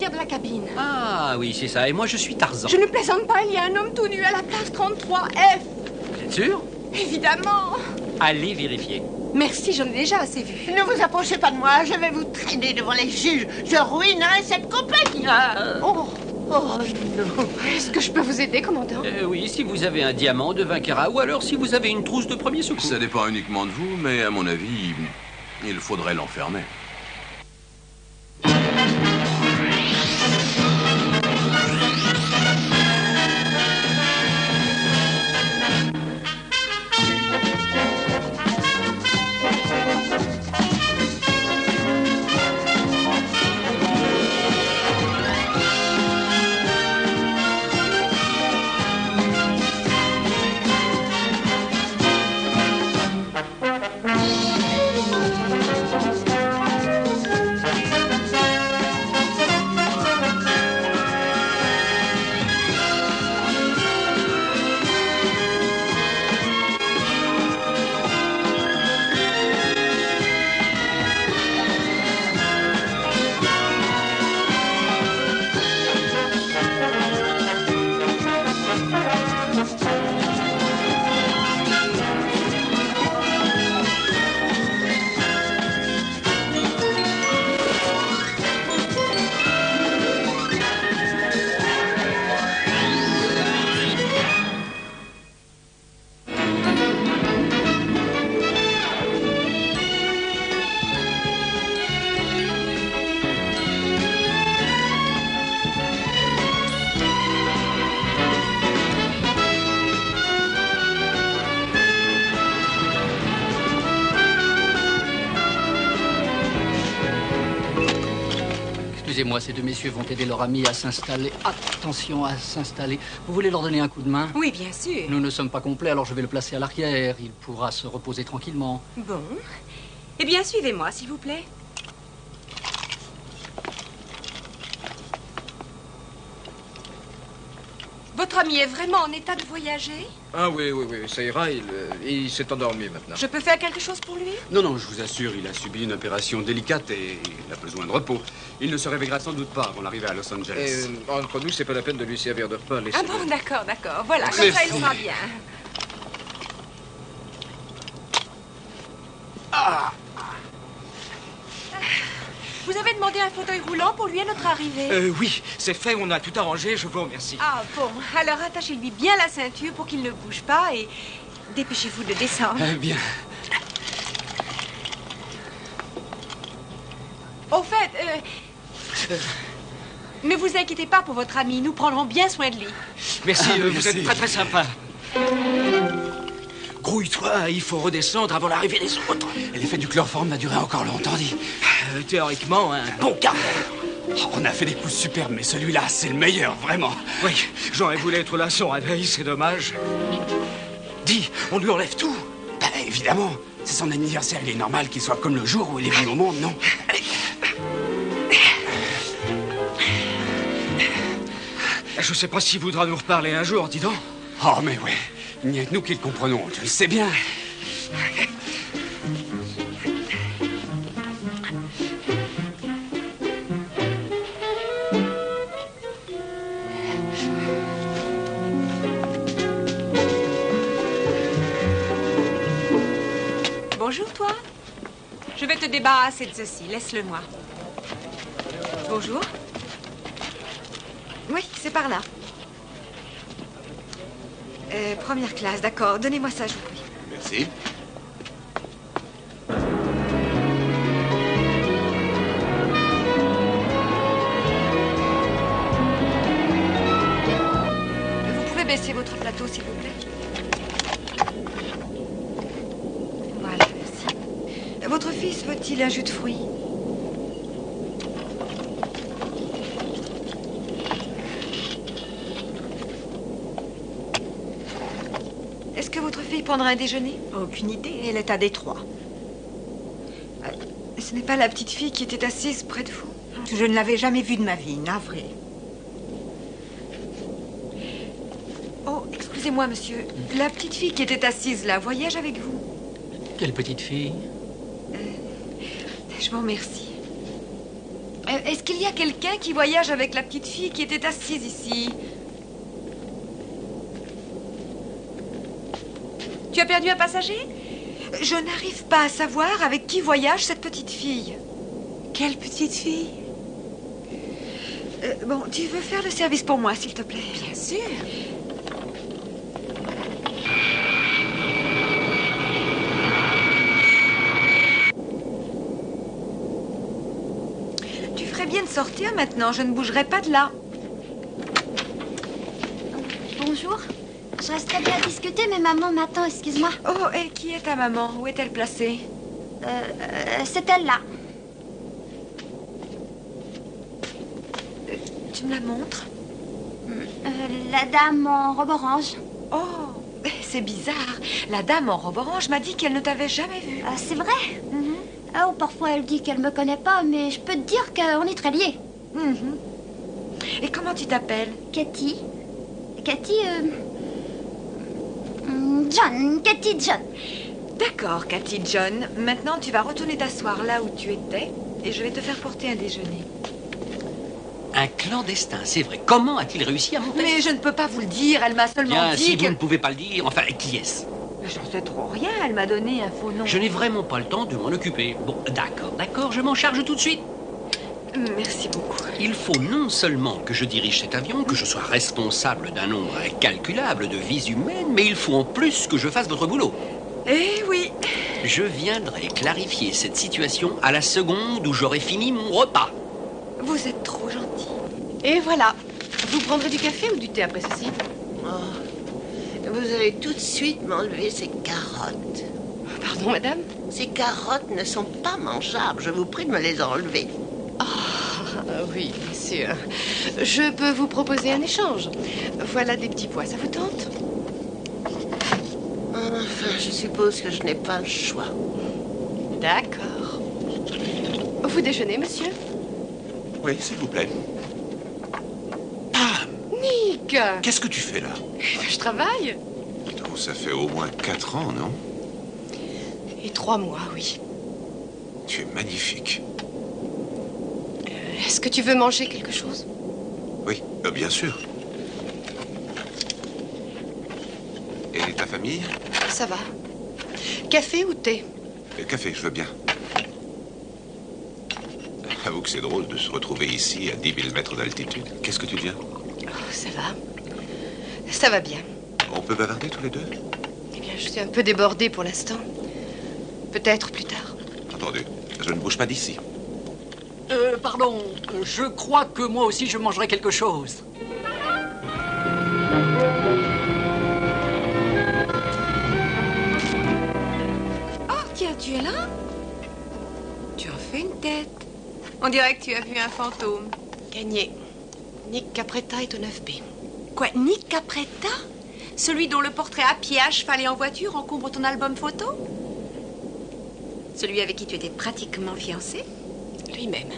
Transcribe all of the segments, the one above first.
De la cabine. Ah oui, c'est ça. Et moi, je suis Tarzan. Je ne plaisante pas, il y a un homme tout nu à la place 33F. Vous êtes sûr? Évidemment. Allez vérifier. Merci, j'en ai déjà assez vu. Ne vous approchez pas de moi, je vais vous traîner devant les juges. Je ruinerai cette compagnie. Oh non. Est-ce que je peux vous aider, commandant? Oui, si vous avez un diamant de 20 carats, ou alors si vous avez une trousse de premier secours. Ça dépend uniquement de vous, mais à mon avis, il faudrait l'enfermer. Excusez-moi, ces deux messieurs vont aider leur ami à s'installer. Attention à s'installer. Vous voulez leur donner un coup de main? Oui, bien sûr. Nous ne sommes pas complets, alors je vais le placer à l'arrière. Il pourra se reposer tranquillement. Bon. Eh bien, suivez-moi, s'il vous plaît. Votre ami est vraiment en état de voyager? Ah oui, ça ira, il s'est endormi maintenant. Je peux faire quelque chose pour lui? Non, je vous assure, il a subi une opération délicate et il a besoin de repos. Il ne se réveillera sans doute pas avant l'arrivée à Los Angeles. Entre nous, c'est pas la peine de lui servir de repas. Ah bon, d'accord. Voilà, comme ça, il sera bien. Vous avez demandé un fauteuil roulant pour lui à notre arrivée? Oui, c'est fait, on a tout arrangé, je vous remercie. Ah bon, alors attachez-lui bien la ceinture pour qu'il ne bouge pas et dépêchez-vous de descendre. Bien. Au fait, ne vous inquiétez pas pour votre ami, nous prendrons bien soin de lui. Merci, vous merci. êtes très sympa. Grouille-toi, il faut redescendre avant l'arrivée des autres. L'effet du chloroforme va durer encore longtemps, dit. Théoriquement, un bon quart d'heure. On a fait des coups superbes, mais celui-là, c'est le meilleur, vraiment. Oui, j'aurais voulu être là à son réveil, c'est dommage. Dis, on lui enlève tout. Évidemment, c'est son anniversaire, il est normal qu'il soit comme le jour où il est venu au monde, non? Je sais pas s'il voudra nous reparler un jour, dis donc. Oh, mais ouais, il n'y a que nous qui le comprenons, tu le sais bien. Bonjour, toi. Je vais te débarrasser de ceci, laisse-le-moi. Bonjour. Oui, c'est par là. Première classe, d'accord. Donnez-moi ça, je vous prie. Merci. Vous pouvez baisser votre plateau, s'il vous plaît? Voilà, merci. Votre fils veut-il un jus de fruits? Est-ce que votre fille prendra un déjeuner? Aucune idée, elle est à Détroit. Ce n'est pas la petite fille qui était assise près de vous? Je ne l'avais jamais vue de ma vie, navré. Oh, excusez-moi, monsieur. La petite fille qui était assise là voyage avec vous? Quelle petite fille? Je vous remercie. Est-ce qu'il y a quelqu'un qui voyage avec la petite fille qui était assise ici? Tu as perdu un passager? Je n'arrive pas à savoir avec qui voyage cette petite fille. Quelle petite fille? Bon, tu veux faire le service pour moi, s'il te plaît? Bien sûr. Tu ferais bien de sortir maintenant, je ne bougerai pas de là. Bonjour. Je resterais bien à discuter, mais maman m'attend, excuse-moi. Oh, et qui est ta maman? Où est-elle placée? C'est elle-là. Tu me la montres? La dame en robe orange. Oh, c'est bizarre. La dame en robe orange m'a dit qu'elle ne t'avait jamais vue. C'est vrai? Oh, parfois elle dit qu'elle me connaît pas, mais je peux te dire qu'on est très liés. Et comment tu t'appelles? Cathy. Cathy, John. Cathy John. D'accord, Cathy John. Maintenant, tu vas retourner t'asseoir là où tu étais et je vais te faire porter un déjeuner. Un clandestin, c'est vrai. Comment a-t-il réussi à monter? Mais je ne peux pas vous le dire, elle m'a seulement Bien, dit si que... vous ne pouvez pas le dire, enfin, qui est-ce? J'en sais trop rien, elle m'a donné un faux nom. Je n'ai vraiment pas le temps de m'en occuper. Bon, d'accord, je m'en charge tout de suite. Merci beaucoup. Il faut non seulement que je dirige cet avion, que je sois responsable d'un nombre incalculable de vies humaines, mais il faut en plus que je fasse votre boulot. Eh oui. Je viendrai clarifier cette situation à la seconde où j'aurai fini mon repas. Vous êtes trop gentil. Et voilà. Vous prendrez du café ou du thé après ceci? Oh, vous allez tout de suite m'enlever ces carottes. Pardon, madame? Ces carottes ne sont pas mangeables. Je vous prie de me les enlever. Oui, bien sûr. Je peux vous proposer un échange. Voilà des petits pois, ça vous tente? Enfin, je suppose que je n'ai pas le choix. D'accord. Vous déjeunez, monsieur? Oui, s'il vous plaît. Nick! Qu'est-ce que tu fais là? Je travaille. Oh, ça fait au moins 4 ans, non? Et 3 mois, oui. Tu es magnifique. Est-ce que tu veux manger quelque chose? Oui, bien sûr. Et ta famille? Ça va. Café ou thé? Café, je veux bien. Avoue que c'est drôle de se retrouver ici à 10 000 mètres d'altitude. Qu'est-ce que tu deviens? Oh, ça va. Ça va bien. On peut bavarder tous les deux? Eh bien, je suis un peu débordée pour l'instant. Peut-être plus tard. Entendu. Je ne bouge pas d'ici. Pardon, je crois que moi aussi je mangerai quelque chose. Oh, tiens, tu es là? Tu en fais une tête. On dirait que tu as vu un fantôme. Gagné. Nick Capretta est au 9B. Quoi, Nick Capretta? Celui dont le portrait à pied, à cheval et en voiture encombre ton album photo? Celui avec qui tu étais pratiquement fiancée? Lui-même.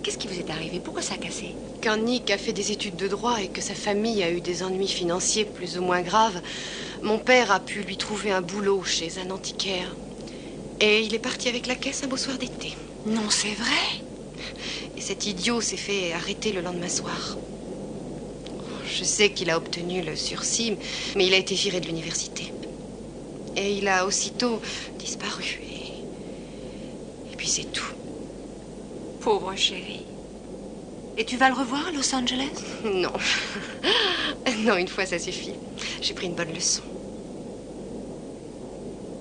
Qu'est-ce qui vous est arrivé? Pourquoi ça a cassé? Quand Nick a fait des études de droit et que sa famille a eu des ennuis financiers plus ou moins graves, mon père a pu lui trouver un boulot chez un antiquaire. Et il est parti avec la caisse un beau soir d'été. Non, c'est vrai? Et cet idiot s'est fait arrêter le lendemain soir. Je sais qu'il a obtenu le sursis, mais il a été viré de l'université. Et il a aussitôt disparu. Et puis c'est tout. Pauvre chérie. Et tu vas le revoir à Los Angeles? Non. Non, une fois, ça suffit. J'ai pris une bonne leçon.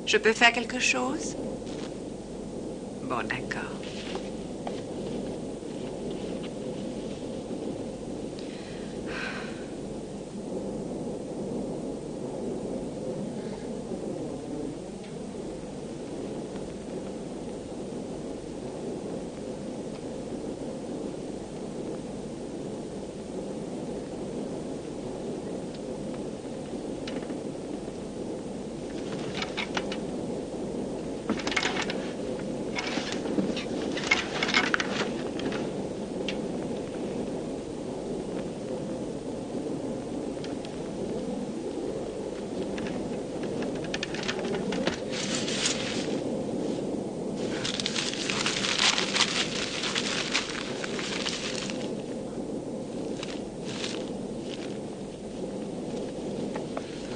Je peux faire quelque chose? Bon, d'accord.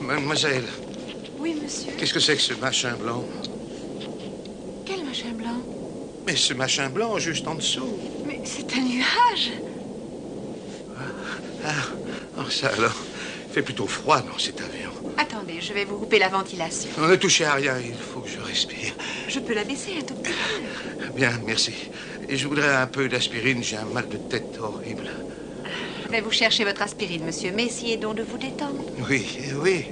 Mademoiselle, Oui, monsieur. qu'est-ce que c'est que ce machin blanc? Quel machin blanc? Mais ce machin blanc juste en dessous. Mais c'est un nuage. Oh, ça alors. Il fait plutôt froid dans cet avion. Attendez, je vais vous couper la ventilation. Ne touchez à rien, il faut que je respire. Je peux la baisser un tout petit peu. Bien, merci. Et je voudrais un peu d'aspirine, j'ai un mal de tête horrible. Je vais vous chercher votre aspirine, monsieur, mais essayez donc de vous détendre. Oui, oui.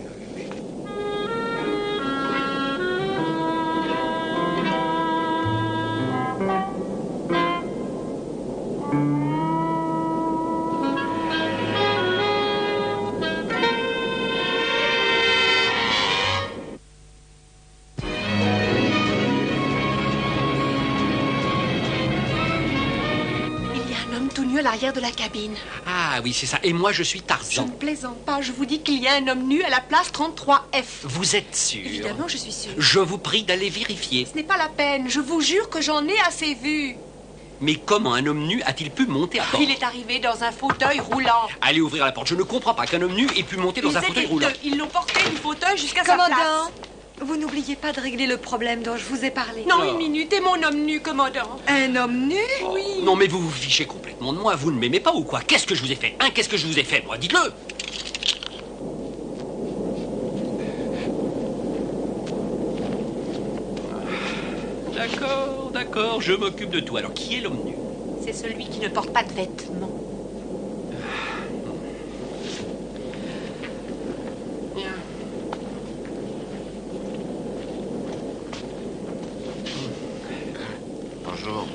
À l'arrière de la cabine. Ah oui, c'est ça. Et moi, je suis Je Tarzan. ne plaisante pas. Je vous dis qu'il y a un homme nu à la place 33F. Vous êtes sûr? Évidemment, je suis sûre. Je vous prie d'aller vérifier. Ce n'est pas la peine. Je vous jure que j'en ai assez vu. Mais comment un homme nu a-t-il pu monter à bord? Il est arrivé dans un fauteuil roulant. Allez ouvrir la porte. Je ne comprends pas qu'un homme nu ait pu monter dans un fauteuil roulant. Ils l'ont porté du fauteuil jusqu'à sa place. Commandant, vous n'oubliez pas de régler le problème dont je vous ai parlé. Non, une minute. Et mon homme nu, commandant? Un homme nu? Oui. Non, mais vous vous fichez complètement de moi. Vous ne m'aimez pas ou quoi? Qu'est-ce que je vous ai fait? Hein? Qu'est-ce que je vous ai fait, moi? Dites-le! D'accord, d'accord, je m'occupe de tout. Alors, qui est l'homme nu? C'est celui qui ne porte pas de vêtements. Bonjour.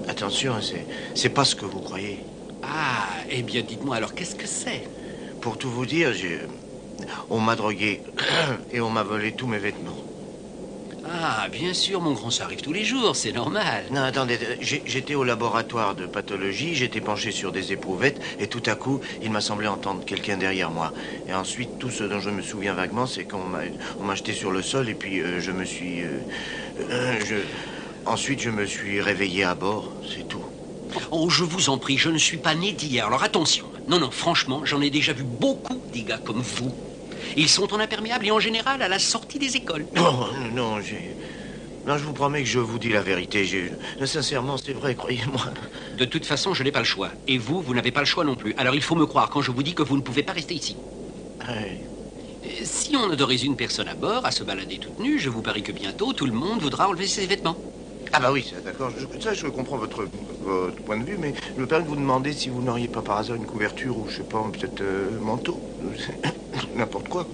Attention, c'est pas ce que vous croyez. Ah, eh bien, dites-moi alors, qu'est-ce que c'est? Pour tout vous dire, on m'a drogué et on m'a volé tous mes vêtements. Ah, bien sûr, mon grand, ça arrive tous les jours, c'est normal. Non, attendez, j'étais au laboratoire de pathologie, j'étais penché sur des éprouvettes, et tout à coup, il m'a semblé entendre quelqu'un derrière moi. Et ensuite, tout ce dont je me souviens vaguement, c'est qu'on m'a jeté sur le sol, et puis je me suis... Ensuite, je me suis réveillé à bord, c'est tout. Oh, je vous en prie, je ne suis pas né d'hier, alors attention. Non, non, franchement, j'en ai déjà vu beaucoup des gars comme vous. Ils sont en imperméable et en général à la sortie des écoles. Non, non, je vous promets que je vous dis la vérité. Sincèrement, c'est vrai, croyez-moi. De toute façon, je n'ai pas le choix. Et vous, vous n'avez pas le choix non plus. Alors il faut me croire quand je vous dis que vous ne pouvez pas rester ici. Ouais. Si on autorise une personne à bord à se balader toute nue, je vous parie que bientôt, tout le monde voudra enlever ses vêtements. Ah bah oui, d'accord. Je comprends votre point de vue, mais je me permets de vous demander si vous n'auriez pas par hasard une couverture ou, je sais pas, peut-être manteau. N'importe quoi.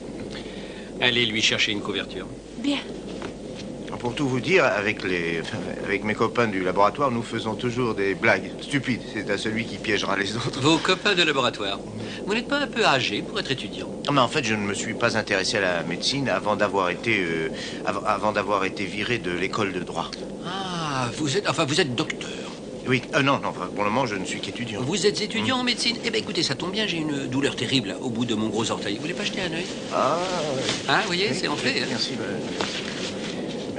Allez lui chercher une couverture. Bien. Pour tout vous dire, avec mes copains du laboratoire, nous faisons toujours des blagues stupides. C'est à celui qui piégera les autres. Vos copains de laboratoire. Vous n'êtes pas un peu âgé pour être étudiant? Mais en fait, je ne me suis pas intéressé à la médecine avant d'avoir été viré de l'école de droit. Ah, vous êtes docteur. Oui, non, pour le moment, je ne suis qu'étudiant. Vous êtes étudiant en médecine? Eh bien, écoutez, ça tombe bien, j'ai une douleur terrible au bout de mon gros orteil. Vous voulez pas jeter un œil? Ah, hein, vous voyez, c'est enflé. Hein? Merci.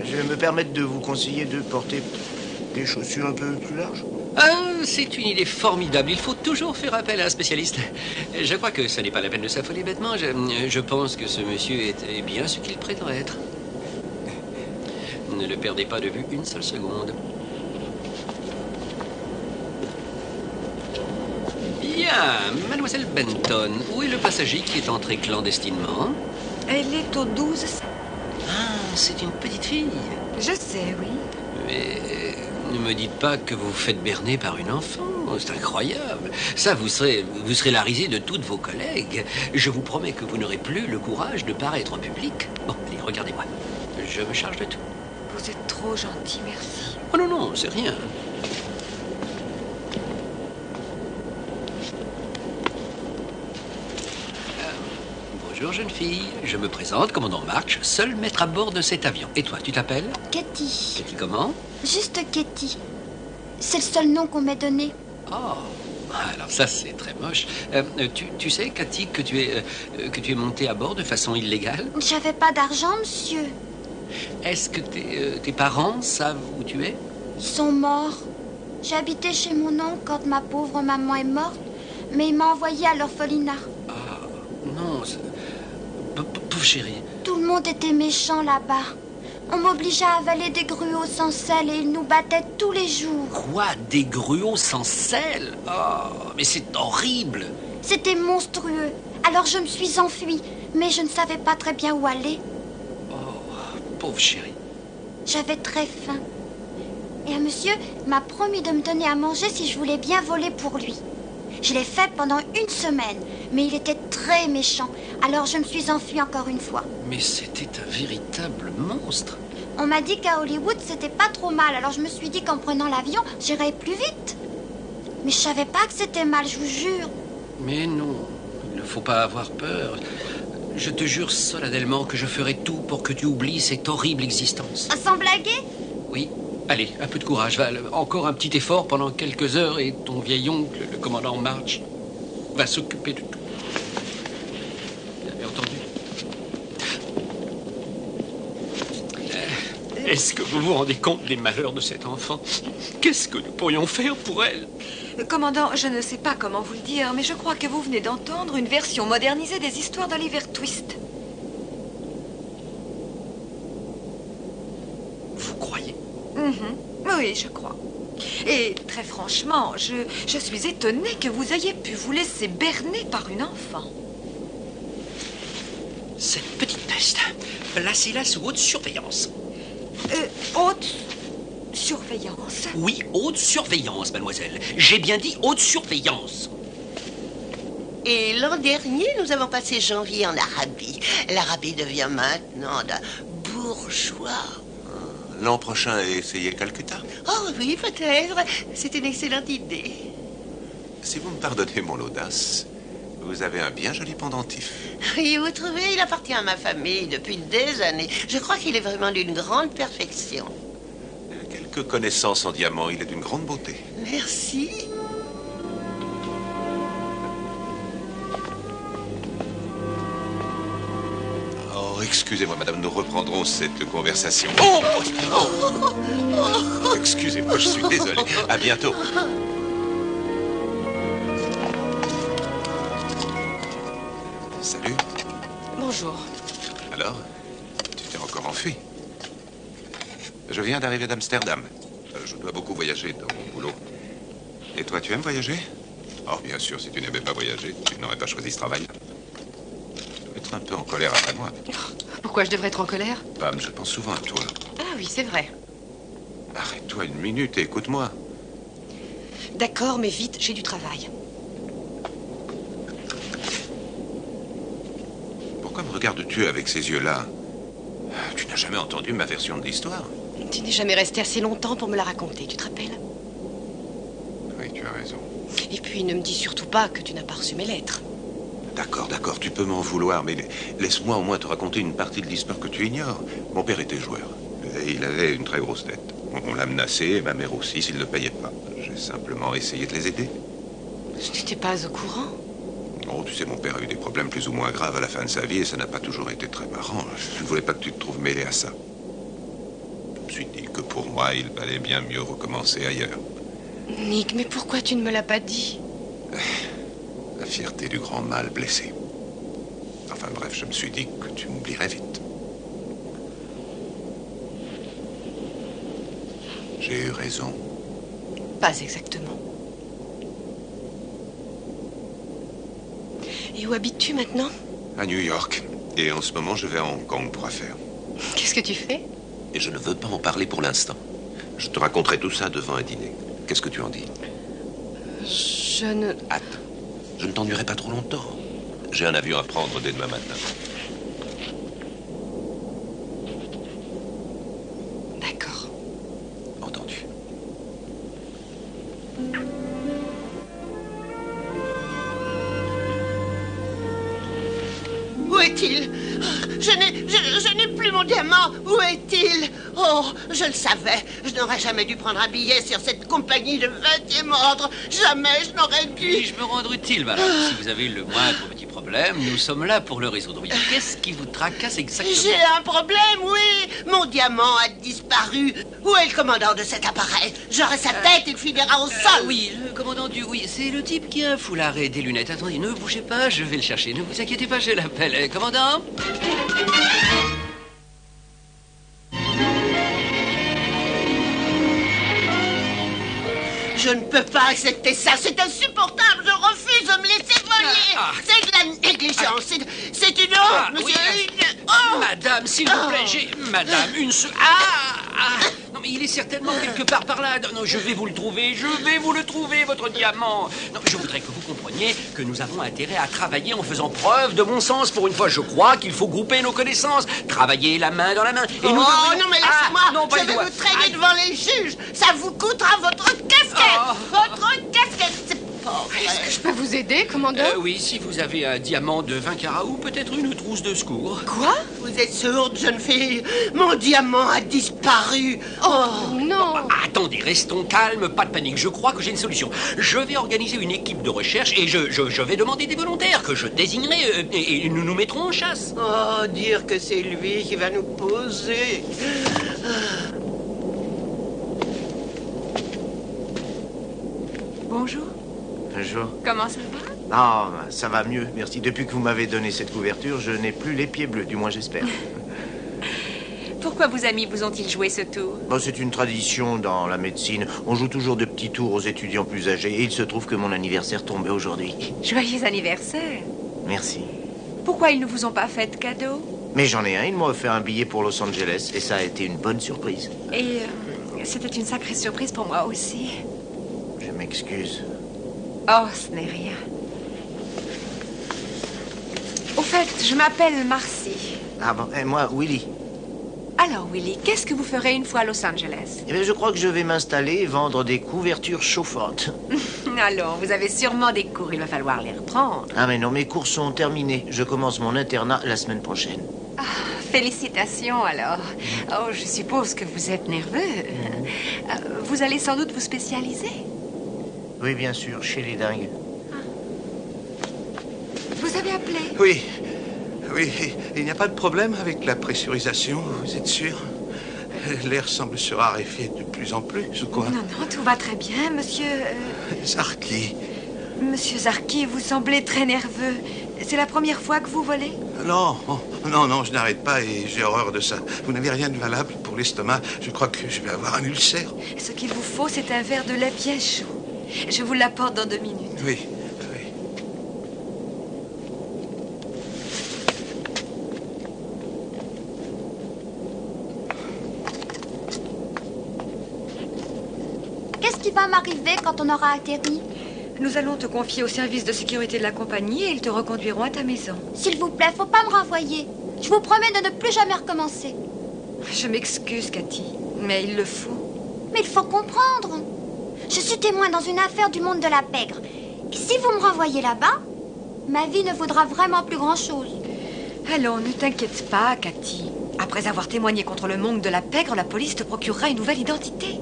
Je vais me permettre de vous conseiller de porter des chaussures un peu plus larges. Ah, c'est une idée formidable. Il faut toujours faire appel à un spécialiste. Je crois que ce n'est pas la peine de s'affoler bêtement. Je pense que ce monsieur est bien ce qu'il prétend être. Ne le perdez pas de vue une seule seconde. Bien, mademoiselle Benton, où est le passager qui est entré clandestinement? Elle est au 12. Ah, c'est une petite fille. Je sais, oui. Mais ne me dites pas que vous vous faites berner par une enfant. C'est incroyable. Ça, vous serez la risée de toutes vos collègues. Je vous promets que vous n'aurez plus le courage de paraître en public. Bon, allez, regardez-moi. Je me charge de tout. Vous êtes trop gentil, merci. Oh non, non, c'est rien. Bonjour, jeune fille. Je me présente, commandant March, seul maître à bord de cet avion. Et toi, tu t'appelles? Katie. Katie comment? Juste Katie. C'est le seul nom qu'on m'ait donné. Oh, alors ça, c'est très moche. Tu sais, Katie, que tu es montée à bord de façon illégale? J'avais pas d'argent, monsieur. Est-ce que tes parents savent où tu es? Ils sont morts. J'ai habité chez mon oncle quand ma pauvre maman est morte. mais il m'a envoyée à l'orphelinat. Non, pauvre chérie. Tout le monde était méchant là-bas. On m'obligeait à avaler des gruaux sans sel et ils nous battaient tous les jours. Quoi? Des gruaux sans sel? Oh, mais c'est horrible. C'était monstrueux. Alors je me suis enfuie, mais je ne savais pas très bien où aller. Oh, pauvre chérie. J'avais très faim. Et un monsieur m'a promis de me donner à manger si je voulais bien voler pour lui. Je l'ai fait pendant 1 semaine, mais il était très méchant. Alors je me suis enfuie encore une fois. Mais c'était un véritable monstre. On m'a dit qu'à Hollywood, c'était pas trop mal. Alors je me suis dit qu'en prenant l'avion, j'irais plus vite. Mais je savais pas que c'était mal, je vous jure. Mais non, il ne faut pas avoir peur. Je te jure solennellement que je ferai tout pour que tu oublies cette horrible existence. Sans blaguer? Oui. Allez, un peu de courage, Val. Encore un petit effort pendant quelques heures et ton vieil oncle, le commandant March, va s'occuper de tout. Vous avez entendu? Est-ce que vous vous rendez compte des malheurs de cet enfant? Qu'est-ce que nous pourrions faire pour elle? Commandant, je ne sais pas comment vous le dire, mais je crois que vous venez d'entendre une version modernisée des histoires d'Oliver Twist. Vous croyez? Oui, je crois. Et très franchement, je suis étonnée que vous ayez pu vous laisser berner par une enfant. Cette petite peste, placez-la sous haute surveillance. Haute surveillance? Oui, haute surveillance, mademoiselle. J'ai bien dit haute surveillance. Et l'an dernier, nous avons passé janvier en Arabie. L'Arabie devient maintenant d'un bourgeois. L'an prochain, essayez Calcutta. Oh oui, peut-être. C'est une excellente idée. Si vous me pardonnez mon audace, vous avez un bien joli pendentif. Oui, vous trouvez, il appartient à ma famille depuis des années. Je crois qu'il est vraiment d'une grande perfection. Quelques connaissances en diamant, il est d'une grande beauté. Merci. Oh, excusez-moi, madame, nous reprendrons cette conversation. Excusez-moi, je suis désolé. À bientôt. Salut. Bonjour. Alors, tu t'es encore enfui? Je viens d'arriver d'Amsterdam. Je dois beaucoup voyager dans mon boulot. Et toi, tu aimes voyager? Oh, bien sûr, si tu n'aimais pas voyager, tu n'aurais pas choisi ce travail-là. Tu dois être un peu en colère après moi. Pourquoi je devrais être en colère? Pam, je pense souvent à toi. Ah oui, c'est vrai. Arrête-toi 1 minute et écoute-moi. D'accord, mais vite, j'ai du travail. Pourquoi me regardes-tu avec ces yeux-là? Tu n'as jamais entendu ma version de l'histoire? Tu n'es jamais resté assez longtemps pour me la raconter, tu te rappelles? Oui, tu as raison. Et puis, ne me dis surtout pas que tu n'as pas reçu mes lettres. D'accord, d'accord, tu peux m'en vouloir, mais laisse-moi au moins te raconter une partie de l'histoire que tu ignores. Mon père était joueur, et il avait une très grosse dette. On l'a menacé, et ma mère aussi, s'il ne payait pas. J'ai simplement essayé de les aider. Je n'étais pas au courant. Oh, tu sais, mon père a eu des problèmes plus ou moins graves à la fin de sa vie, et ça n'a pas toujours été très marrant. Je ne voulais pas que tu te trouves mêlé à ça. Je me suis dit que pour moi, il valait bien mieux recommencer ailleurs. Nick, mais pourquoi tu ne me l'as pas dit? La fierté du grand mal blessé. Enfin bref, je me suis dit que tu m'oublierais vite. J'ai eu raison. Pas exactement. Et où habites-tu maintenant? À New York. Et en ce moment, je vais à Hong Kong pour affaires. Qu'est-ce que tu fais? Et je ne veux pas en parler pour l'instant. Je te raconterai tout ça devant un dîner. Qu'est-ce que tu en dis? Je ne... Hâte. Je ne t'ennuierai pas trop longtemps. J'ai un avion à prendre dès demain matin. D'accord. Entendu. Où est-il? Je n'ai plus mon diamant. Où est-il? Oh, je le savais. Je n'aurais jamais dû prendre un billet sur cette compagnie de 20e ordre. Jamais je n'aurais dû. Puis-je me rendre utile, madame, si vous avez eu le moindre petit problème? problème, nous sommes là pour le résoudre. Oui, qu'est-ce qui vous tracasse exactement? J'ai un problème, oui. Mon diamant a disparu. Où est le commandant de cet appareil? J'aurai sa tête, il finira au sol. Oui, le commandant du... Oui, c'est le type qui a un foulard et des lunettes. Attendez, ne bougez pas, je vais le chercher. Ne vous inquiétez pas, je l'appelle. Commandant? Je ne peux pas accepter ça, c'est insupportable, je refuse de me laisser voler. C'est de la négligence, c'est une honte, monsieur. Madame, s'il vous plaît, Madame, une non, mais il est certainement quelque part par là. Non, je vais vous le trouver, votre diamant. Non, je voudrais que vous compreniez que nous avons intérêt à travailler en faisant preuve de bon sens. Pour une fois, je crois qu'il faut grouper nos connaissances, travailler la main dans la main. Et non, mais laissez-moi, je vais vous traîner devant les juges. Ça vous coûtera votre casquette. Votre casquette, c'est pas vrai. Est-ce que je peux vous aider, commandant? Oui, si vous avez un diamant de 20 carats ou peut-être une trousse de secours. Quoi? Vous êtes sourde, jeune fille. Mon diamant a disparu. Oh, non. Attendez, restons calmes, pas de panique. Je crois que j'ai une solution. Je vais organiser une équipe de recherche et je vais demander des volontaires que je désignerai et nous nous mettrons en chasse. Oh, dire que c'est lui qui va nous poser. Bonjour. Bonjour. Comment ça va? Ah, ça va mieux, merci. Depuis que vous m'avez donné cette couverture, je n'ai plus les pieds bleus, du moins j'espère. Pourquoi vos amis vous ont-ils joué ce tour? Bon, c'est une tradition dans la médecine. On joue toujours de petits tours aux étudiants plus âgés. Et il se trouve que mon anniversaire tombait aujourd'hui. Joyeux anniversaire. Merci. Pourquoi ils ne vous ont pas fait de cadeau? Mais j'en ai un, il m'a offert un billet pour Los Angeles. Et ça a été une bonne surprise. Et c'était une sacrée surprise pour moi aussi. Je m'excuse. Oh, ce n'est rien. Au fait, je m'appelle Marcy. Ah bon, et moi, Willy. Alors, Willy, qu'est-ce que vous ferez une fois à Los Angeles? Eh bien, je crois que je vais m'installer et vendre des couvertures chauffantes. Alors, vous avez sûrement des cours, il va falloir les reprendre. Ah mais non, mes cours sont terminés. Je commence mon internat la semaine prochaine. Ah, félicitations alors. Oh, je suppose que vous êtes nerveux. Vous allez sans doute vous spécialiser. Oui, bien sûr, chez les dingues. Vous avez appelé? Oui. Oui, il n'y a pas de problème avec la pressurisation, vous êtes sûr? L'air semble se raréfier de plus en plus, ou quoi? Non, non, tout va très bien, monsieur... Zarki. Monsieur Zarki, vous semblez très nerveux. C'est la première fois que vous volez? Non, non, je n'arrête pas et j'ai horreur de ça. Vous n'avez rien de valable pour l'estomac. Je crois que je vais avoir un ulcère. Ce qu'il vous faut, c'est un verre de lait bien chaud. Je vous l'apporte dans 2 minutes. Oui. Qu'est-ce qui va m'arriver quand on aura atterri? Nous allons te confier au service de sécurité de la compagnie et ils te reconduiront à ta maison. S'il vous plaît, faut pas me renvoyer. Je vous promets de ne plus jamais recommencer. Je m'excuse, Cathy, mais il le faut. Mais il faut comprendre. Je suis témoin dans une affaire du monde de la pègre. Et si vous me renvoyez là-bas, ma vie ne vaudra vraiment plus grand-chose. Allons, ne t'inquiète pas, Cathy. Après avoir témoigné contre le monde de la pègre, la police te procurera une nouvelle identité.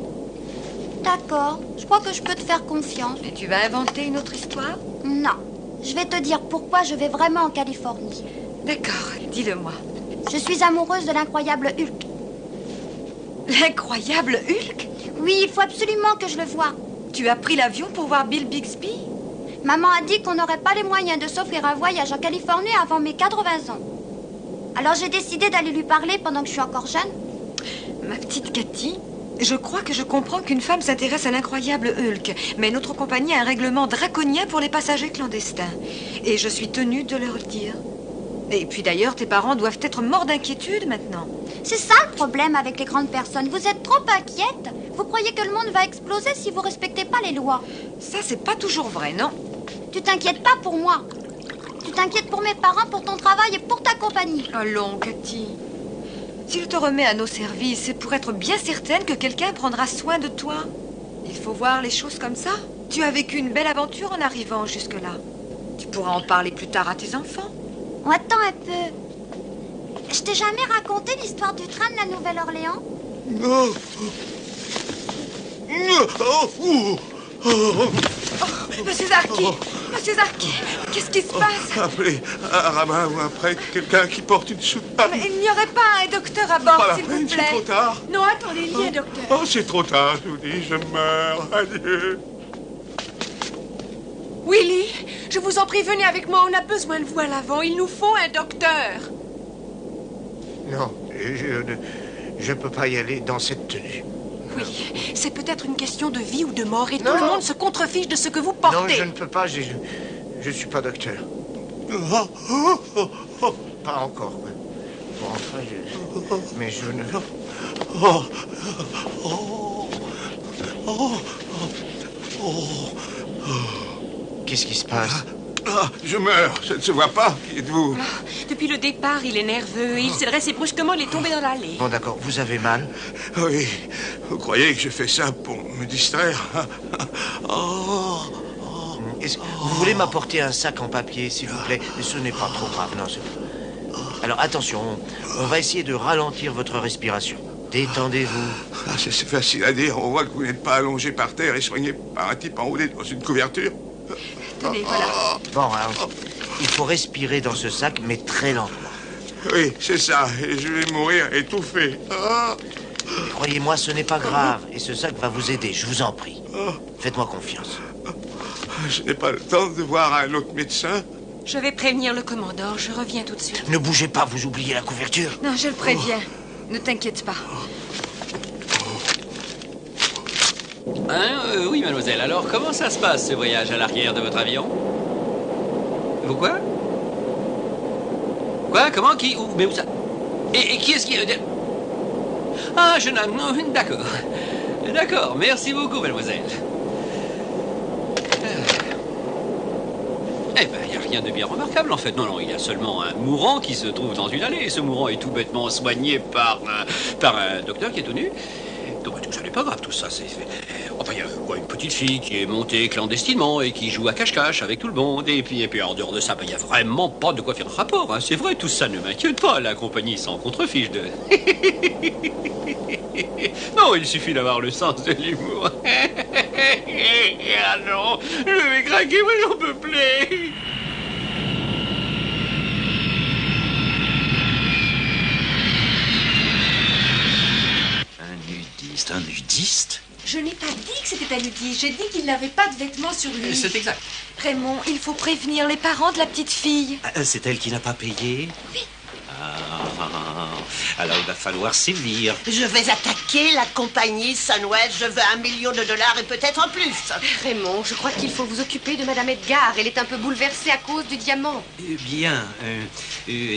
D'accord, je crois que je peux te faire confiance. Et tu vas inventer une autre histoire? Non, je vais te dire pourquoi je vais vraiment en Californie. D'accord, dis-le-moi. Je suis amoureuse de l'incroyable Hulk. L'incroyable Hulk? Oui, il faut absolument que je le voie. Tu as pris l'avion pour voir Bill Bixby? Maman a dit qu'on n'aurait pas les moyens de s'offrir un voyage en Californie avant mes 80 ans. Alors j'ai décidé d'aller lui parler pendant que je suis encore jeune. Ma petite Cathy, je crois que je comprends qu'une femme s'intéresse à l'incroyable Hulk. Mais notre compagnie a un règlement draconien pour les passagers clandestins. Et je suis tenue de leur le dire. Et puis d'ailleurs, tes parents doivent être morts d'inquiétude maintenant. C'est ça le problème avec les grandes personnes. Vous êtes trop inquiète. Vous croyez que le monde va exploser si vous respectez pas les lois. Ça, c'est pas toujours vrai, non? Tu t'inquiètes pas pour moi. Tu t'inquiètes pour mes parents, pour ton travail et pour ta compagnie. Allons, Cathy. Si je te remets à nos services, c'est pour être bien certaine que quelqu'un prendra soin de toi. Il faut voir les choses comme ça. Tu as vécu une belle aventure en arrivant jusque-là. Tu pourras en parler plus tard à tes enfants. Oh, attends un peu. Je t'ai jamais raconté l'histoire du train de la Nouvelle-Orléans? Non. Monsieur Zarki, César, qu'est-ce qui se passe? Appelez un rabbin ou un prêtre, quelqu'un qui porte une soutane. Mais il n'y aurait pas un docteur à bord, Pas la s'il vous peine, plaît. c'est trop tard. Non, attendez, il y a un docteur. Oh, c'est trop tard, je vous dis, je meurs. Adieu. Willy, je vous en prie, venez avec moi. On a besoin de vous à l'avant. Il nous faut un docteur. Non, je ne peux pas y aller dans cette tenue. Oui, c'est peut-être une question de vie ou de mort et tout le monde se contrefiche de ce que vous portez. Non, je ne peux pas, je suis pas docteur. Pas encore. Bon, enfin, mais je ne... Qu'est-ce qui se passe? Je meurs, ça ne se voit pas. Qui êtes-vous? Depuis le départ, il est nerveux. Il s'est dressé brusquement, il est tombé dans l'allée. Bon, d'accord, vous avez mal? Oui, vous croyez que je fais ça pour me distraire? Vous voulez m'apporter un sac en papier, s'il vous plaît? Ce n'est pas trop grave, non. Alors, attention, on va essayer de ralentir votre respiration. Détendez-vous. C'est facile à dire. On voit que vous n'êtes pas allongé par terre et soigné par un type enroulé dans une couverture. Tenez, voilà. Bon, alors, il faut respirer dans ce sac, mais très lentement. Oui, c'est ça. Et je vais mourir étouffé. Croyez-moi, ce n'est pas grave. Et ce sac va vous aider, je vous en prie. Faites-moi confiance. Je n'ai pas le temps de voir un autre médecin. Je vais prévenir le commandant. Je reviens tout de suite. Ne bougez pas, vous oubliez la couverture. Non, je le préviens. Ne t'inquiète pas. Oui, mademoiselle. Alors, comment ça se passe, ce voyage à l'arrière de votre avion? Vous quoi? Quoi? Comment? Qui? Où? Mais où ça? Et qui est-ce qui... Ah, jeune homme. Non, d'accord. D'accord. Merci beaucoup, mademoiselle. Eh ben, il n'y a rien de bien remarquable, en fait. Non, il y a seulement un mourant qui se trouve dans une allée. Ce mourant est tout bêtement soigné par un docteur qui est tout nu. Donc, tout ça n'est pas grave, tout ça, c'est... Enfin, il y a quoi, une petite fille qui est montée clandestinement et qui joue à cache-cache avec tout le monde. Et puis en dehors de ça, il n'y a vraiment pas de quoi faire rapport. Hein. C'est vrai, tout ça ne m'inquiète pas. La compagnie s'en contrefiche de... Non, il suffit d'avoir le sens de l'humour. Ah non, je vais craquer, moi j'en peux plus. Un nudiste? Je n'ai pas dit que c'était un nudiste. J'ai dit qu'il n'avait pas de vêtements sur lui. C'est exact. Raymond, il faut prévenir les parents de la petite fille. C'est elle qui n'a pas payé? Oui. Alors il va falloir sévir. Je vais attaquer la compagnie Sunwell. Je veux $1 million et peut-être en plus. Raymond, je crois qu'il faut vous occuper de Madame Edgar. Elle est un peu bouleversée à cause du diamant. Bien.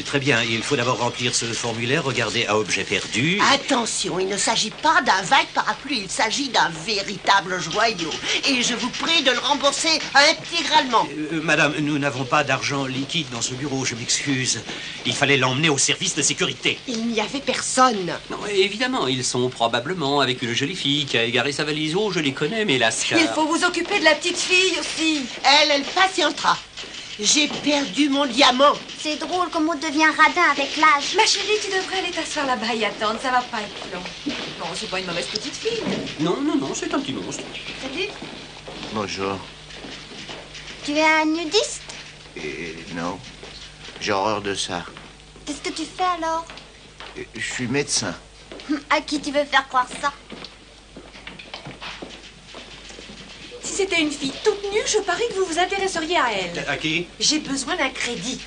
Très bien. Il faut d'abord remplir ce formulaire. Regardez à objet perdu. Attention, il ne s'agit pas d'un vague parapluie. Il s'agit d'un véritable joyau. Et je vous prie de le rembourser intégralement. Madame, nous n'avons pas d'argent liquide dans ce bureau. Je m'excuse. Il fallait l'emmener au service de sécurité. Il n'y avait personne. Non, évidemment, ils sont probablement avec une jolie fille qui a égaré sa valise. Oh, je les connais, mais la scar... Il faut vous occuper de la petite fille aussi. Elle patientera. J'ai perdu mon diamant. C'est drôle comme on devient radin avec l'âge. Ma chérie, tu devrais aller t'asseoir là-bas et attendre. Ça va pas être long. Non, c'est pas une mauvaise petite fille. Non, c'est un petit monstre. Salut. Bonjour. Tu es un nudiste? Non. J'ai horreur de ça. Qu'est-ce que tu fais alors? Je suis médecin. À qui tu veux faire croire ça? Si c'était une fille toute nue, je parie que vous vous intéresseriez à elle. À qui? J'ai besoin d'un crédit.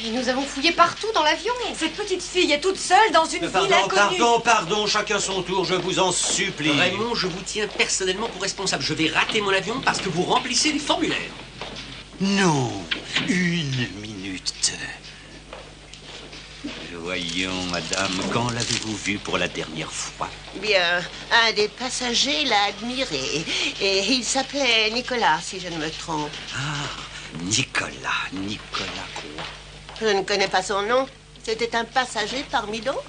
Et nous avons fouillé partout dans l'avion. Cette petite fille est toute seule dans une ville inconnue. Pardon, chacun son tour, je vous en supplie. Raymond, je vous tiens personnellement pour responsable. Je vais rater mon avion parce que vous remplissez les formulaires. Non, 1 minute. Voyons, madame, quand l'avez-vous vu pour la dernière fois? Bien, un des passagers l'a admiré. Et il s'appelait Nicolas, si je ne me trompe. Ah, Nicolas quoi? Je ne connais pas son nom. C'était un passager parmi d'autres.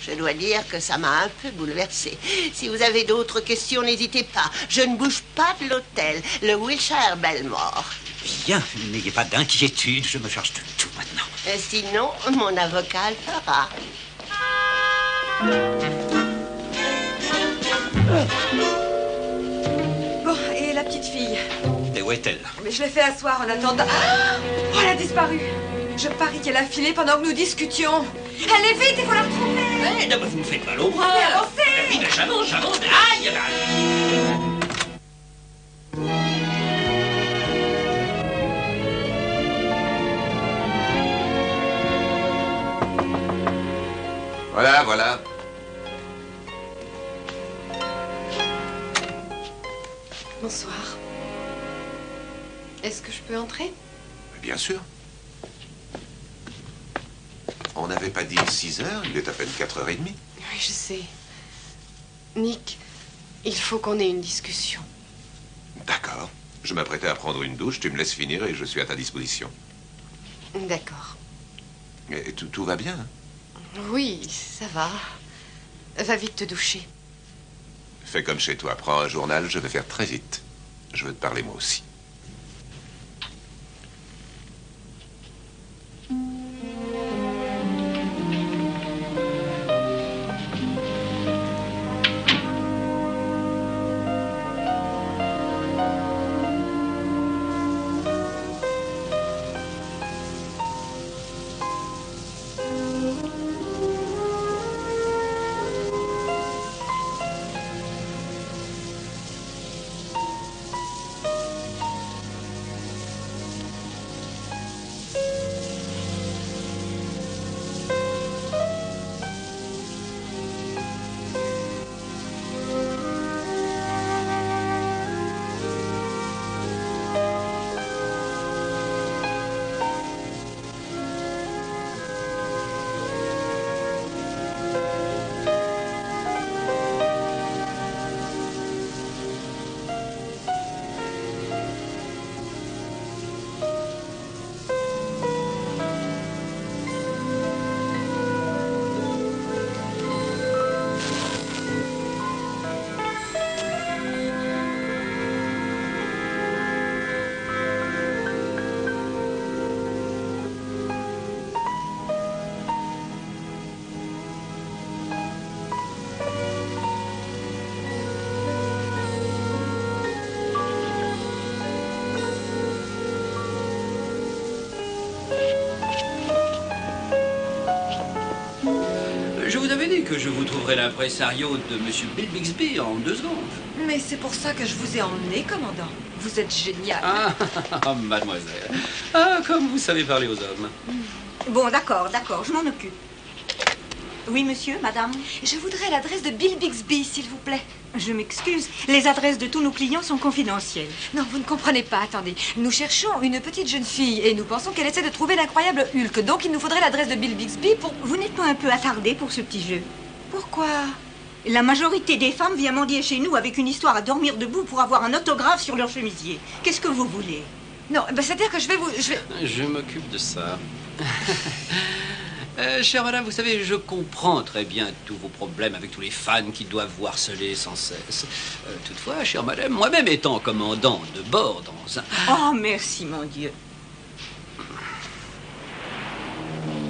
Je dois dire que ça m'a un peu bouleversée. Si vous avez d'autres questions, n'hésitez pas. Je ne bouge pas de l'hôtel. Le Wilshire Belmore. Bien, n'ayez pas d'inquiétude, je me charge de tout maintenant. Sinon, mon avocat le fera. Bon, et la petite fille. Et où est-elle? Mais je l'ai fait asseoir en attendant. Ah, oh, elle a disparu. Je parie qu'elle a filé pendant que nous discutions. Allez vite, il faut la retrouver. Eh, non, mais vous me faites mal au bras. Mais avancez. Oui, mais j'avance. Aïe, aïe. Voilà, voilà. Bonsoir. Est-ce que je peux entrer? Bien sûr. On n'avait pas dit 6 heures, il est à peine 4h30. Oui, je sais. Nick, il faut qu'on ait une discussion. D'accord. Je m'apprêtais à prendre une douche, tu me laisses finir et je suis à ta disposition. D'accord. Et tout va bien, hein? Oui, ça va. Va vite te doucher. Fais comme chez toi, prends un journal, je vais faire très vite. Je veux te parler moi aussi. Je vous avais dit que je vous trouverais l'impresario de Monsieur Bill Bixby en 2 secondes. Mais c'est pour ça que je vous ai emmené, commandant. Vous êtes génial. Ah, mademoiselle. Ah, comme vous savez parler aux hommes. Bon, d'accord, je m'en occupe. Oui, monsieur, madame? Je voudrais l'adresse de Bill Bixby, s'il vous plaît. Je m'excuse, les adresses de tous nos clients sont confidentielles. Non, vous ne comprenez pas, attendez. Nous cherchons une petite jeune fille et nous pensons qu'elle essaie de trouver l'incroyable Hulk. Donc il nous faudrait l'adresse de Bill Bixby pour... Vous n'êtes pas un peu attardé pour ce petit jeu? Pourquoi? La majorité des femmes vient mendier chez nous avec une histoire à dormir debout pour avoir un autographe sur leur chemisier. Qu'est-ce que vous voulez? Non, c'est-à-dire que je vais vous... Je m'occupe de ça. Chère madame, vous savez, je comprends très bien tous vos problèmes avec tous les fans qui doivent vous harceler sans cesse. Toutefois, chère madame, moi-même étant commandant de bord dans un... Oh, merci, mon Dieu.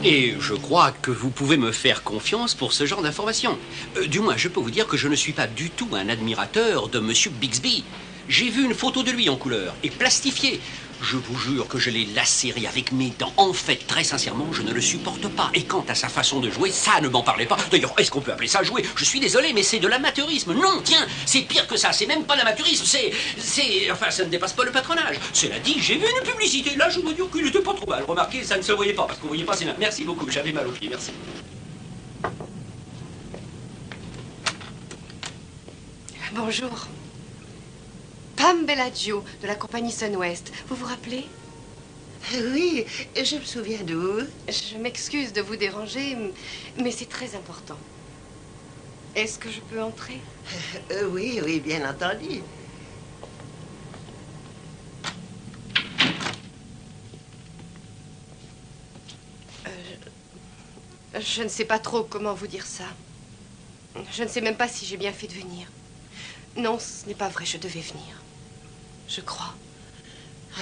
Et je crois que vous pouvez me faire confiance pour ce genre d'informations. Du moins, je peux vous dire que je ne suis pas du tout un admirateur de Monsieur Bixby. J'ai vu une photo de lui en couleur et plastifiée. Je vous jure que je l'ai lacéré avec mes dents. En fait, très sincèrement, je ne le supporte pas. Et quant à sa façon de jouer, ça ne m'en parlez pas. D'ailleurs, est-ce qu'on peut appeler ça jouer? Je suis désolé, mais c'est de l'amateurisme. Non, tiens, c'est pire que ça. C'est même pas l'amateurisme. Enfin, ça ne dépasse pas le patronage. Cela dit, j'ai vu une publicité. Là, je dois dire qu'il n'était pas trop mal. Remarquez, ça ne se voyait pas. Parce que vous voyez pas, c'est là. Merci beaucoup. J'avais mal aux pieds. Merci. Bonjour. Pam Bellagio, de la compagnie Sunwest. Vous vous rappelez? Oui, je me souviens de vous. Je m'excuse de vous déranger, mais c'est très important. Est-ce que je peux entrer? Oui, oui, bien entendu. Je ne sais pas trop comment vous dire ça. Je ne sais même pas si j'ai bien fait de venir. Non, ce n'est pas vrai, je devais venir. Je crois.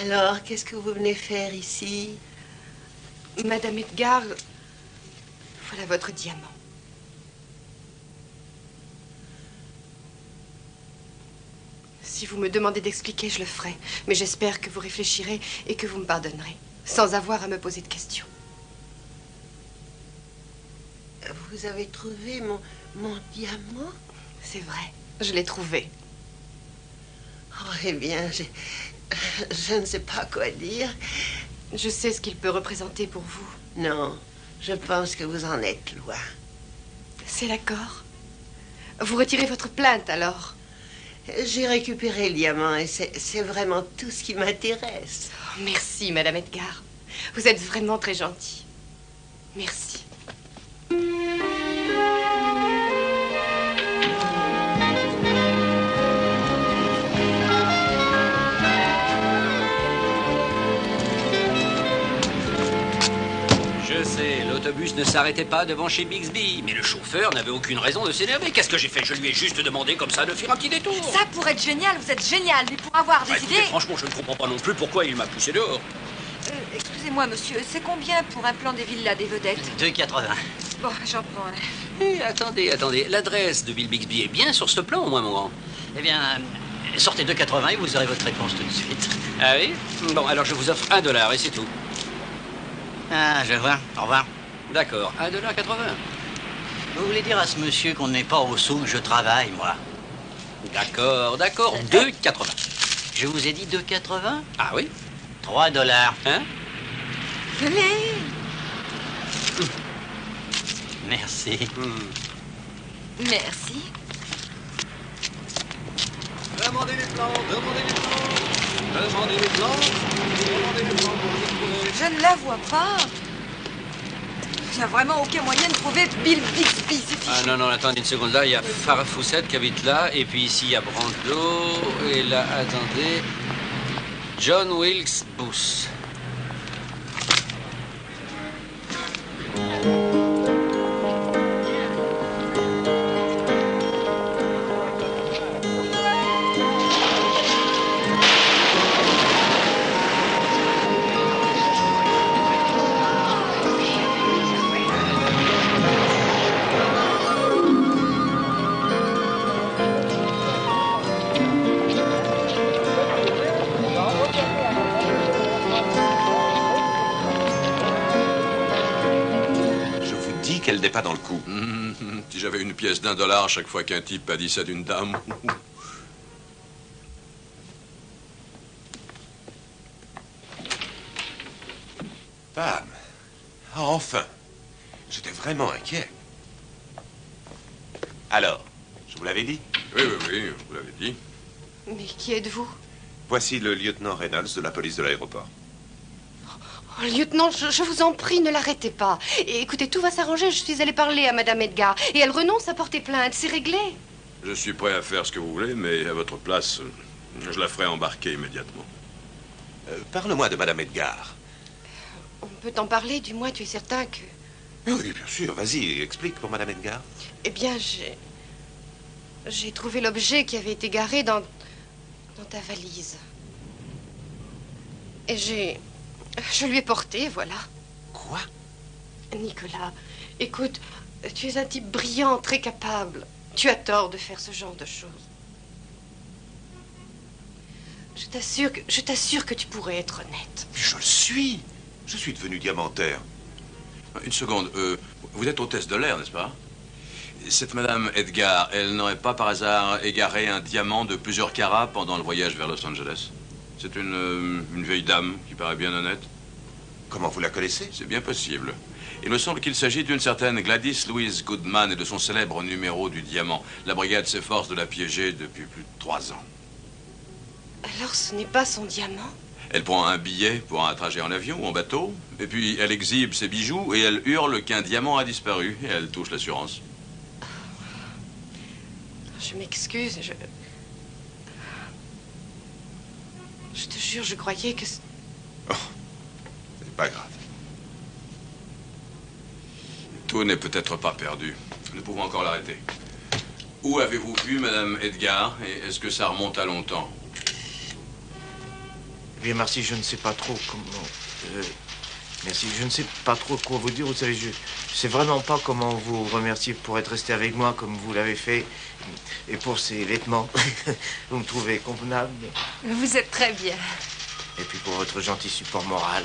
Alors, qu'est-ce que vous venez faire ici? Madame Edgar, voilà votre diamant. Si vous me demandez d'expliquer, je le ferai. Mais j'espère que vous réfléchirez et que vous me pardonnerez, sans avoir à me poser de questions. Vous avez trouvé mon diamant? C'est vrai, je l'ai trouvé. Oh, eh bien, je ne sais pas quoi dire. Je sais ce qu'il peut représenter pour vous. Non, je pense que vous en êtes loin. C'est d'accord. Vous retirez votre plainte, alors? J'ai récupéré le diamant et c'est vraiment tout ce qui m'intéresse. Oh, merci, Madame Edgar. Vous êtes vraiment très gentille. Merci. Je sais, l'autobus ne s'arrêtait pas devant chez Bixby, mais le chauffeur n'avait aucune raison de s'énerver. Qu'est-ce que j'ai fait? Je lui ai juste demandé comme ça de faire un petit détour. Ça pourrait être génial, vous êtes génial, mais pour avoir des Écoutez, idées... franchement, je ne comprends pas non plus pourquoi il m'a poussé dehors. Excusez-moi, monsieur, c'est combien pour un plan des villas des vedettes? 2,80. Bon, j'en prends un. Attendez, l'adresse de Bill Bixby est bien sur ce plan, au moins, mon grand? Eh bien, sortez 2,80 et vous aurez votre réponse tout de suite. Ah oui? Bon, alors je vous offre $1 et c'est tout. Ah, je vois. Au revoir. D'accord, $1,80. Vous voulez dire à ce monsieur qu'on n'est pas au sou que je travaille, moi? D'accord, 2,80. Je vous ai dit 2,80? Ah oui? $3. Hein? Allez! Merci. Merci. Demandez les plans, demandez les plans. Demandez les plans, demandez les plans. Je ne la vois pas. Il n'y a vraiment aucun moyen de trouver Bill Bixby, c'est fichu. Ah non, attendez une seconde. Là, il y a Farah Fawcett qui habite là. Et puis ici, il y a Brando. Et là, attendez. John Wilkes Booth. Qu'elle n'est pas dans le coup. Si j'avais une pièce d'$1 à chaque fois qu'un type a dit ça d'une dame. Pam. Ah, enfin. J'étais vraiment inquiet. Alors, je vous l'avais dit? Oui, vous l'avez dit. Mais qui êtes-vous? Voici le lieutenant Reynolds de la police de l'aéroport. Oh, lieutenant, je vous en prie, ne l'arrêtez pas. Et écoutez, tout va s'arranger. Je suis allée parler à Madame Edgar et elle renonce à porter plainte. C'est réglé. Je suis prêt à faire ce que vous voulez, mais à votre place, je la ferai embarquer immédiatement. Parle-moi de Madame Edgar. On peut en parler, du moins tu es certain que... Oui, bien sûr. Vas-y, explique pour Madame Edgar. Eh bien, j'ai trouvé l'objet qui avait été garé dans ta valise. Et je lui ai porté, voilà. Quoi? Nicolas, écoute, tu es un type brillant, très capable. Tu as tort de faire ce genre de choses. Je t'assure que tu pourrais être honnête. Je le suis. Je suis devenu diamantaire. Une seconde, vous êtes hôtesse de l'air, n'est-ce pas? Cette Madame Edgar, elle n'aurait pas par hasard égaré un diamant de plusieurs carats pendant le voyage vers Los Angeles? C'est une vieille dame qui paraît bien honnête. Comment vous la connaissez? C'est bien possible. Il me semble qu'il s'agit d'une certaine Gladys Louise Goodman et de son célèbre numéro du diamant. La brigade s'efforce de la piéger depuis plus de 3 ans. Alors ce n'est pas son diamant? Elle prend un billet pour un trajet en avion ou en bateau, et puis elle exhibe ses bijoux et elle hurle qu'un diamant a disparu, et elle touche l'assurance. Je m'excuse, je te jure, je croyais que... Oh, c'est pas grave. Tout n'est peut-être pas perdu. Nous pouvons encore l'arrêter. Où avez-vous vu Madame Edgar, et est-ce que ça remonte à longtemps? Eh bien, merci, je ne sais pas trop comment... Merci. Je ne sais pas trop quoi vous dire. Vous savez, je sais vraiment pas comment vous remercier pour être resté avec moi comme vous l'avez fait. Et pour ces vêtements. Vous me trouvez convenable. Vous êtes très bien. Et puis pour votre gentil support moral.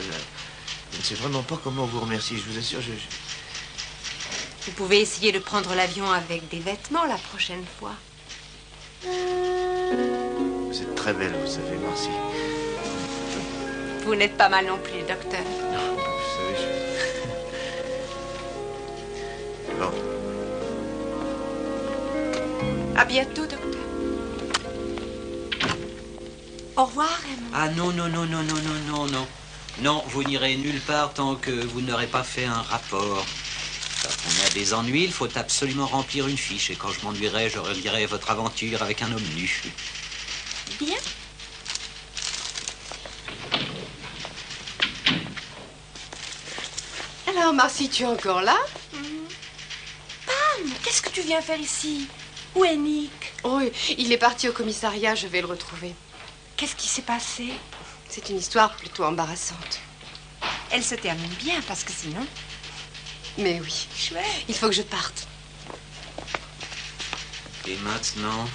Je ne sais vraiment pas comment vous remercier. Je vous assure, Vous pouvez essayer de prendre l'avion avec des vêtements la prochaine fois. Vous êtes très belle, vous savez, merci. Vous n'êtes pas mal non plus, docteur. Vous savez, Bon. À bientôt, docteur. Au revoir, Raymond. Ah non, non, non, non, non, non, non, non. Non, vous n'irez nulle part tant que vous n'aurez pas fait un rapport. Quand on a des ennuis, il faut absolument remplir une fiche. Et quand je m'ennuierai, je relirai votre aventure avec un homme nu. Bien. Alors, Marcy, tu es encore là? Pam, qu'est-ce que tu viens faire ici? Où est Nick? Oh, il est parti au commissariat, je vais le retrouver. Qu'est-ce qui s'est passé? C'est une histoire plutôt embarrassante. Elle se termine bien, parce que sinon... Mais oui. Chouette. Il faut que je parte. Et maintenant?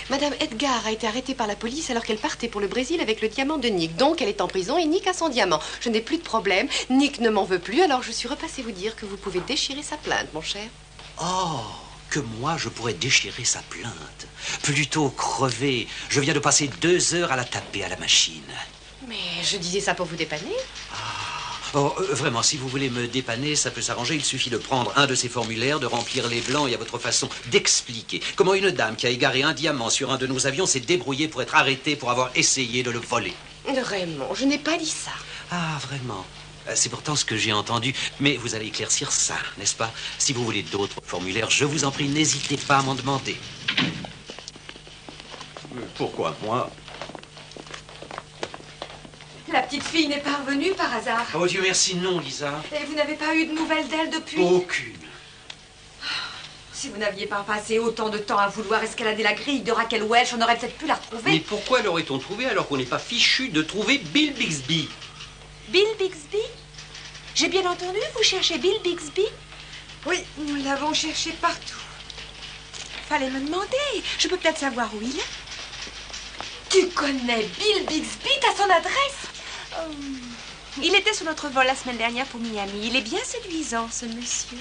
Madame Edgar a été arrêtée par la police alors qu'elle partait pour le Brésil avec le diamant de Nick. Donc, elle est en prison et Nick a son diamant. Je n'ai plus de problème. Nick ne m'en veut plus, alors je suis repassée vous dire que vous pouvez déchirer sa plainte, mon cher. Oh, que moi, je pourrais déchirer sa plainte. Plutôt crever. Je viens de passer 2 heures à la taper à la machine. Mais je disais ça pour vous dépanner. Oh, vraiment, si vous voulez me dépanner, ça peut s'arranger. Il suffit de prendre un de ces formulaires, de remplir les blancs et à votre façon d'expliquer comment une dame qui a égaré un diamant sur un de nos avions s'est débrouillée pour être arrêtée pour avoir essayé de le voler. Raymond, je n'ai pas dit ça. Ah, vraiment? C'est pourtant ce que j'ai entendu. Mais vous allez éclaircir ça, n'est-ce pas? Si vous voulez d'autres formulaires, je vous en prie, n'hésitez pas à m'en demander. Pourquoi moi? La petite fille n'est pas revenue par hasard. Oh Dieu merci, non, Lisa. Et vous n'avez pas eu de nouvelles d'elle depuis? Aucune. Si vous n'aviez pas passé autant de temps à vouloir escalader la grille de Raquel Welch, on aurait peut-être pu la retrouver. Mais pourquoi l'aurait-on trouvé alors qu'on n'est pas fichu de trouver Bill Bixby? Bill Bixby? J'ai bien entendu, vous cherchez Bill Bixby? Oui, nous l'avons cherché partout. Fallait me demander. Je peux peut-être savoir où il est. Tu connais Bill Bixby? T'as son adresse? Il était sur notre vol la semaine dernière pour Miami. Il est bien séduisant, ce monsieur.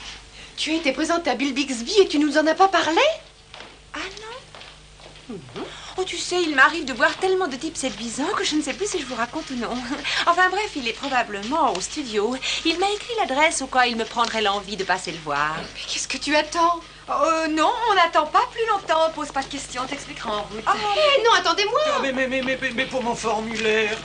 Tu as été présente à Bill Bixby et tu nous en as pas parlé? Ah non? Oh, tu sais, il m'arrive de voir tellement de types séduisants que je ne sais plus si je vous raconte ou non. Enfin bref, il est probablement au studio. Il m'a écrit l'adresse au cas où il me prendrait l'envie de passer le voir. Mais qu'est-ce que tu attends? Non, on n'attend pas plus longtemps. Pose pas de questions, t'expliquera en route. Hé, non, attendez-moi! Ah, mais pour mon formulaire.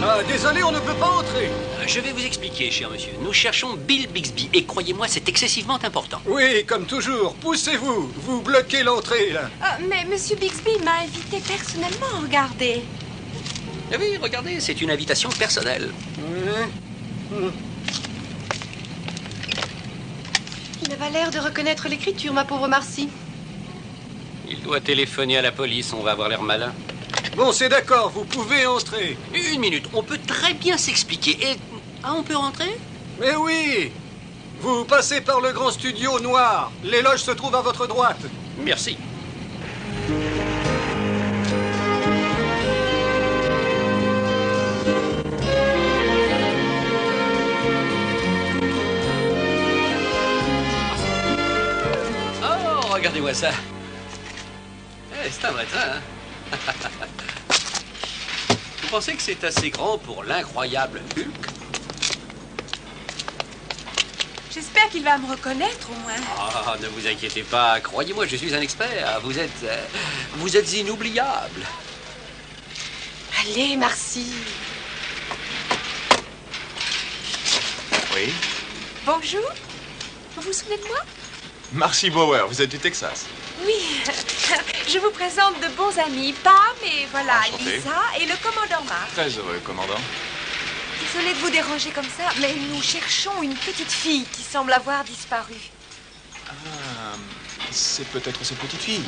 Ah, désolé, on ne peut pas entrer. Je vais vous expliquer, cher monsieur. Nous cherchons Bill Bixby et croyez-moi, c'est excessivement important. Oui, comme toujours. Poussez-vous. Vous bloquez l'entrée, là. Mais monsieur Bixby m'a invité personnellement, regardez. Ah oui, regardez, c'est une invitation personnelle. Il n'a pas l'air de reconnaître l'écriture, ma pauvre Marcy. Il doit téléphoner à la police, on va avoir l'air malin. Bon, c'est d'accord, vous pouvez entrer. Une minute, on peut très bien s'expliquer. Et... Ah, on peut rentrer? Mais oui. Vous passez par le grand studio noir. Les loges se trouvent à votre droite. Merci. Oh, regardez-moi ça. C'est un vrai train, hein? Vous pensez que c'est assez grand pour l'incroyable Hulk? J'espère qu'il va me reconnaître au moins. Ah, ne vous inquiétez pas. Croyez-moi, je suis un expert. Vous êtes inoubliable. Allez, Marcy. Oui? Bonjour. Vous vous souvenez de moi? Marcy Bauer, vous êtes du Texas. Oui. Je vous présente de bons amis. Pam et voilà, Enchanté. Lisa et le commandant Mark. Très heureux, commandant. Désolée de vous déranger comme ça, mais nous cherchons une petite fille qui semble avoir disparu. C'est peut-être cette petite fille.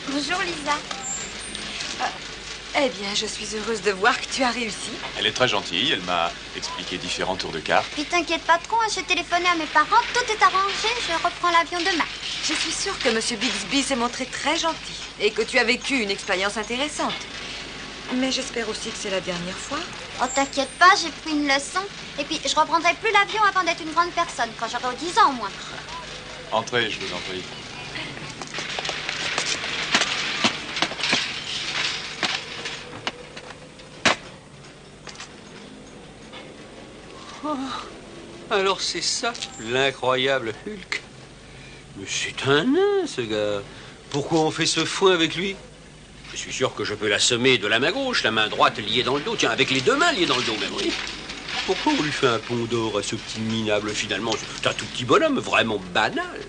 Bonjour Lisa. Eh bien, je suis heureuse de voir que tu as réussi. Elle est très gentille, elle m'a expliqué différents tours de cartes. Puis t'inquiète pas trop, j'ai téléphoné à mes parents, tout est arrangé, je reprends l'avion demain. Je suis sûre que M. Bixby s'est montré très gentil et que tu as vécu une expérience intéressante. Mais j'espère aussi que c'est la dernière fois. Oh, t'inquiète pas, j'ai pris une leçon. Et puis, je reprendrai plus l'avion avant d'être une grande personne, quand j'aurai 10 ans au moins. Entrez, je vous en prie. Oh, alors c'est ça, l'incroyable Hulk. Mais c'est un nain, ce gars. Pourquoi on fait ce foin avec lui? Je suis sûr que je peux l'assommer de la main gauche, la main droite liée dans le dos. Tiens, avec les deux mains liées dans le dos, même, oui. Pourquoi on lui fait un pont d'or à ce petit minable, finalement? C'est un tout petit bonhomme, vraiment banal.